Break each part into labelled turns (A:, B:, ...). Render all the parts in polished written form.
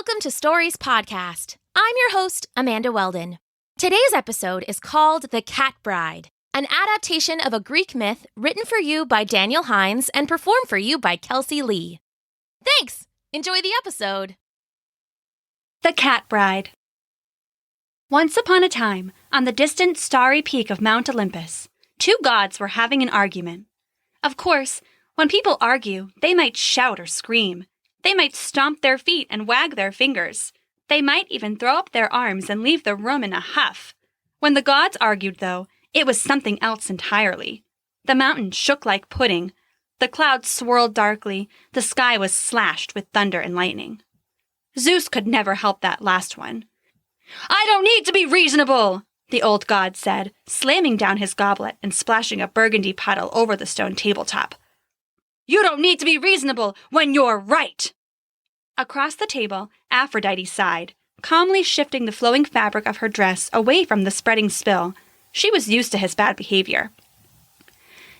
A: Welcome to Stories Podcast. I'm your host, Amanda Weldin. Today's episode is called The Cat Bride, an adaptation of a Greek myth written for you by Daniel Hinds and performed for you by Kelsie Lee. Thanks! Enjoy the episode.
B: The Cat Bride. Once upon a time, on the distant starry peak of Mount Olympus, two gods were having an argument. Of course, when people argue, they might shout or scream. They might stomp their feet and wag their fingers. They might even throw up their arms and leave the room in a huff. When the gods argued, though, it was something else entirely. The mountain shook like pudding. The clouds swirled darkly. The sky was slashed with thunder and lightning. Zeus could never help that last one. "I don't need to be reasonable," the old god said, slamming down his goblet and splashing a burgundy puddle over the stone tabletop. "You don't need to be reasonable when you're right!" Across the table, Aphrodite sighed, calmly shifting the flowing fabric of her dress away from the spreading spill. She was used to his bad behavior.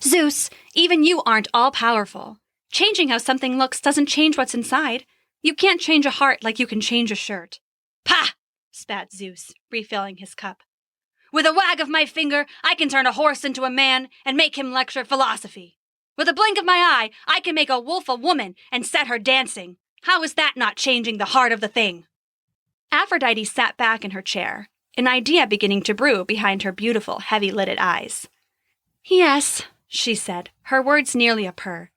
B: "Zeus, even you aren't all-powerful. Changing how something looks doesn't change what's inside. You can't change a heart like you can change a shirt." "Pah!" spat Zeus, refilling his cup. "With a wag of my finger, I can turn a horse into a man and make him lecture philosophy. With a blink of my eye, I can make a wolf a woman and set her dancing. How is that not changing the heart of the thing?" Aphrodite sat back in her chair, an idea beginning to brew behind her beautiful, heavy-lidded eyes. "Yes," she said, her words nearly a purr.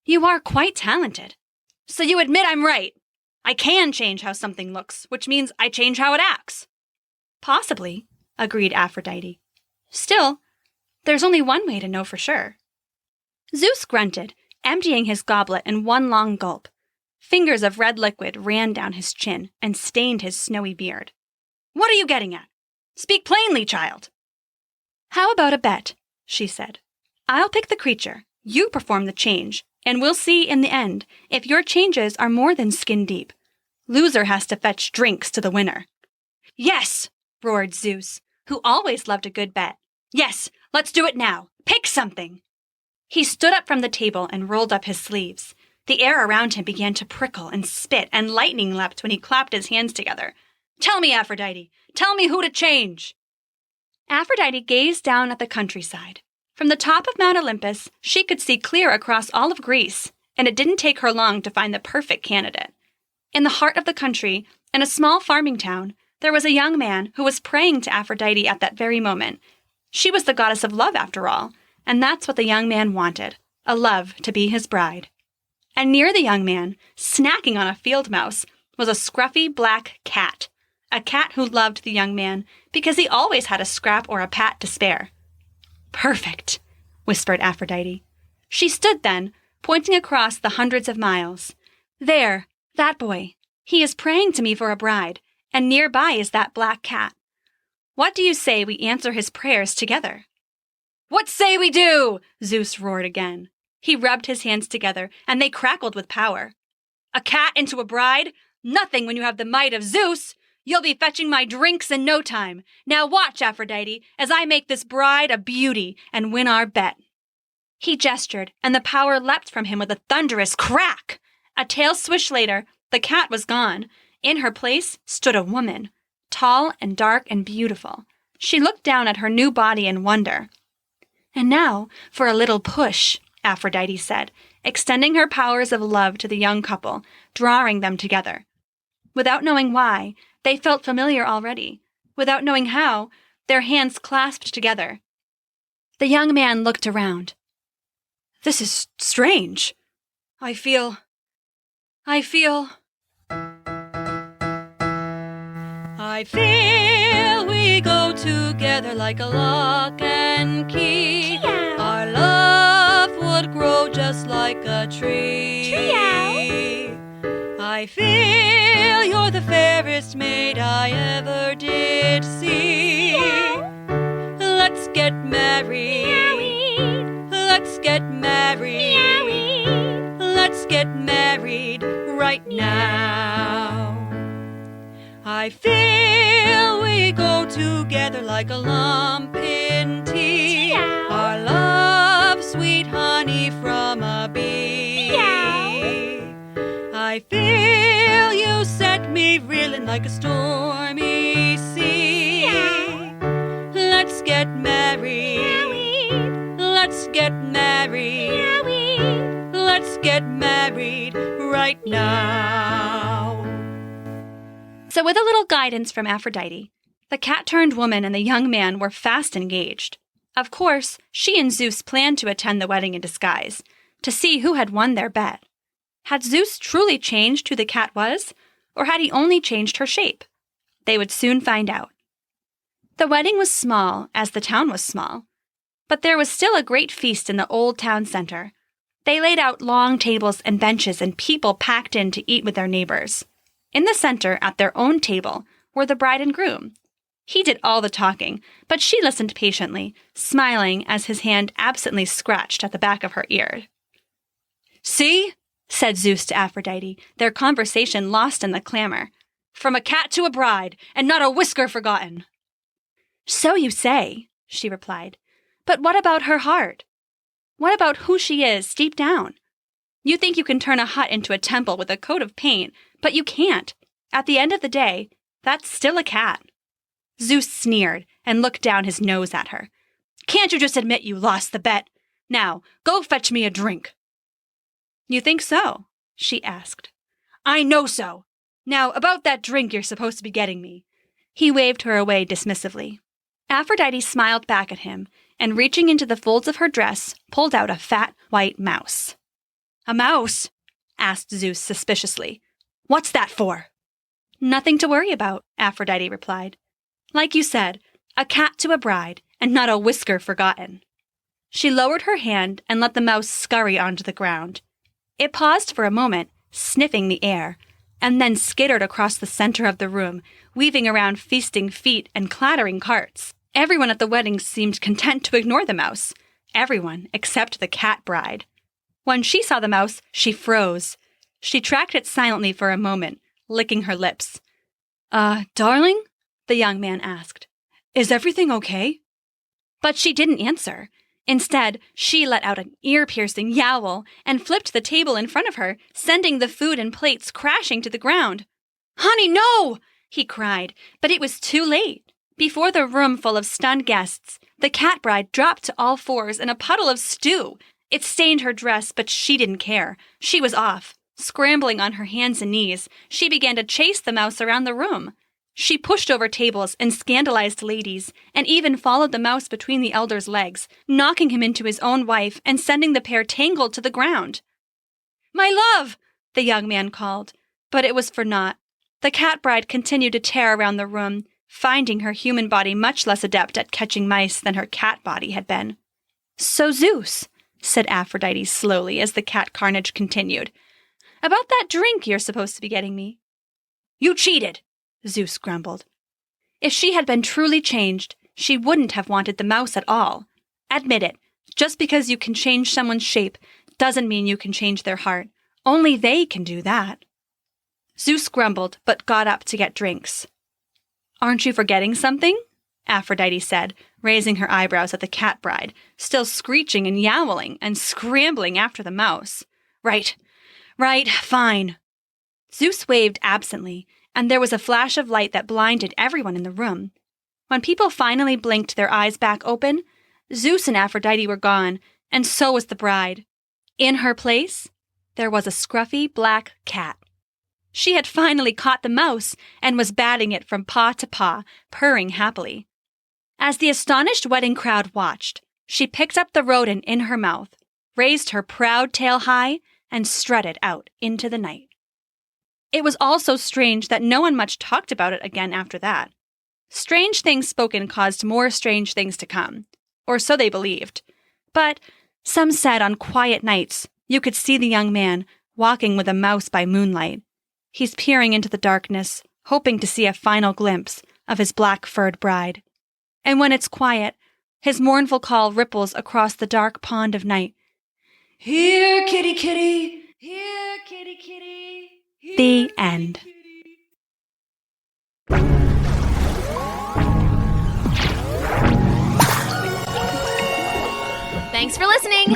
B: "You are quite talented. So you admit I'm right. I can change how something looks, which means I change how it acts." "Possibly," agreed Aphrodite. "Still, there's only one way to know for sure." Zeus grunted, emptying his goblet in one long gulp. Fingers of red liquid ran down his chin and stained his snowy beard. "What are you getting at? Speak plainly, child." "How about a bet?" she said. "I'll pick the creature, you perform the change, and we'll see in the end if your changes are more than skin deep. Loser has to fetch drinks to the winner." "Yes!" roared Zeus, who always loved a good bet. "Yes, let's do it now. Pick something." He stood up from the table and rolled up his sleeves. The air around him began to prickle and spit, and lightning leapt when he clapped his hands together. "Tell me, Aphrodite! Tell me who to change!" Aphrodite gazed down at the countryside. From the top of Mount Olympus, she could see clear across all of Greece, and it didn't take her long to find the perfect candidate. In the heart of the country, in a small farming town, there was a young man who was praying to Aphrodite at that very moment. She was the goddess of love, after all, and that's what the young man wanted, a love to be his bride. And near the young man, snacking on a field mouse, was a scruffy black cat, a cat who loved the young man because he always had a scrap or a pat to spare. "Perfect," whispered Aphrodite. She stood then, pointing across the hundreds of miles. "There, that boy. He is praying to me for a bride, and nearby is that black cat. What do you say we answer his prayers together?" "What say we do?" Zeus roared again. He rubbed his hands together, and they crackled with power. "A cat into a bride? Nothing when you have the might of Zeus! You'll be fetching my drinks in no time. Now watch, Aphrodite, as I make this bride a beauty and win our bet." He gestured, and the power leapt from him with a thunderous crack. A tail swish later, the cat was gone. In her place stood a woman, tall and dark and beautiful. She looked down at her new body in wonder. "And now for a little push," Aphrodite said, extending her powers of love to the young couple, drawing them together. Without knowing why, they felt familiar already. Without knowing how, their hands clasped together. The young man looked around. "This is strange. I feel we go together like a lock and key. Trio. Our love would grow just like a tree.
A: Trio.
B: I feel you're the fairest maid I ever did see. Trio. Let's get married. Meowing. Let's get married. Meowing. Let's get married right now. I feel we go together like a lump in tea. Meow. Our love, sweet honey from a bee. Meow. I feel you set me wave reeling like a stormy sea. Let's get married. Let's get married. Let's get married right now. So with a little guidance from Aphrodite, the cat-turned woman and the young man were fast engaged. Of course, she and Zeus planned to attend the wedding in disguise, to see who had won their bet. Had Zeus truly changed who the cat was, or had he only changed her shape? They would soon find out. The wedding was small, as the town was small, but there was still a great feast in the old town center. They laid out long tables and benches, and people packed in to eat with their neighbors. In the center, at their own table, were the bride and groom. He did all the talking, but she listened patiently, smiling as his hand absently scratched at the back of her ear. "See?" said Zeus to Aphrodite, their conversation lost in the clamor. "From a cat to a bride, and not a whisker forgotten." "So you say," she replied. "But what about her heart? What about who she is deep down? You think you can turn a hut into a temple with a coat of paint, but you can't. At the end of the day, that's still a cat." Zeus sneered and looked down his nose at her. "Can't you just admit you lost the bet? Now, go fetch me a drink." "You think so?" she asked. "I know so. Now, about that drink you're supposed to be getting me." He waved her away dismissively. Aphrodite smiled back at him, and reaching into the folds of her dress, pulled out a fat white mouse. "A mouse?" asked Zeus suspiciously. "What's that for?" "Nothing to worry about," Aphrodite replied. "Like you said, a cat to a bride, and not a whisker forgotten." She lowered her hand and let the mouse scurry onto the ground. It paused for a moment, sniffing the air, and then skittered across the center of the room, weaving around feasting feet and clattering carts. Everyone at the wedding seemed content to ignore the mouse. Everyone except the cat bride. When she saw the mouse, she froze. She tracked it silently for a moment, licking her lips. Darling?" the young man asked. "Is everything okay?" But she didn't answer. Instead, she let out an ear-piercing yowl and flipped the table in front of her, sending the food and plates crashing to the ground. "Honey, no!" he cried, but it was too late. Before the room full of stunned guests, the cat bride dropped to all fours in a puddle of stew. It stained her dress, but she didn't care. She was off. Scrambling on her hands and knees, she began to chase the mouse around the room. She pushed over tables and scandalized ladies, and even followed the mouse between the elder's legs, knocking him into his own wife and sending the pair tangled to the ground. "My love!" the young man called, but it was for naught. The cat bride continued to tear around the room, finding her human body much less adept at catching mice than her cat body had been. "So Zeus," said Aphrodite slowly as the cat carnage continued, "about that drink you're supposed to be getting me." "You cheated!" Zeus grumbled. If she had been truly changed, she wouldn't have wanted the mouse at all. Admit it, just because you can change someone's shape doesn't mean you can change their heart. Only they can do that. Zeus grumbled, but got up to get drinks. "Aren't you forgetting something?" Aphrodite said, raising her eyebrows at the cat bride, still screeching and yowling and scrambling after the mouse. Right, fine." Zeus waved absently, and there was a flash of light that blinded everyone in the room. When people finally blinked their eyes back open, Zeus and Aphrodite were gone, and so was the bride. In her place, there was a scruffy black cat. She had finally caught the mouse and was batting it from paw to paw, purring happily. As the astonished wedding crowd watched, she picked up the rodent in her mouth, raised her proud tail high, and strutted out into the night. It was all so strange that no one much talked about it again after that. Strange things spoken caused more strange things to come, or so they believed. But some said on quiet nights you could see the young man walking with a mouse by moonlight. He's peering into the darkness, hoping to see a final glimpse of his black-furred bride. And when it's quiet, his mournful call ripples across the dark pond of night. "Here, kitty, kitty! Here, kitty, kitty!" The end.
A: Thanks for listening.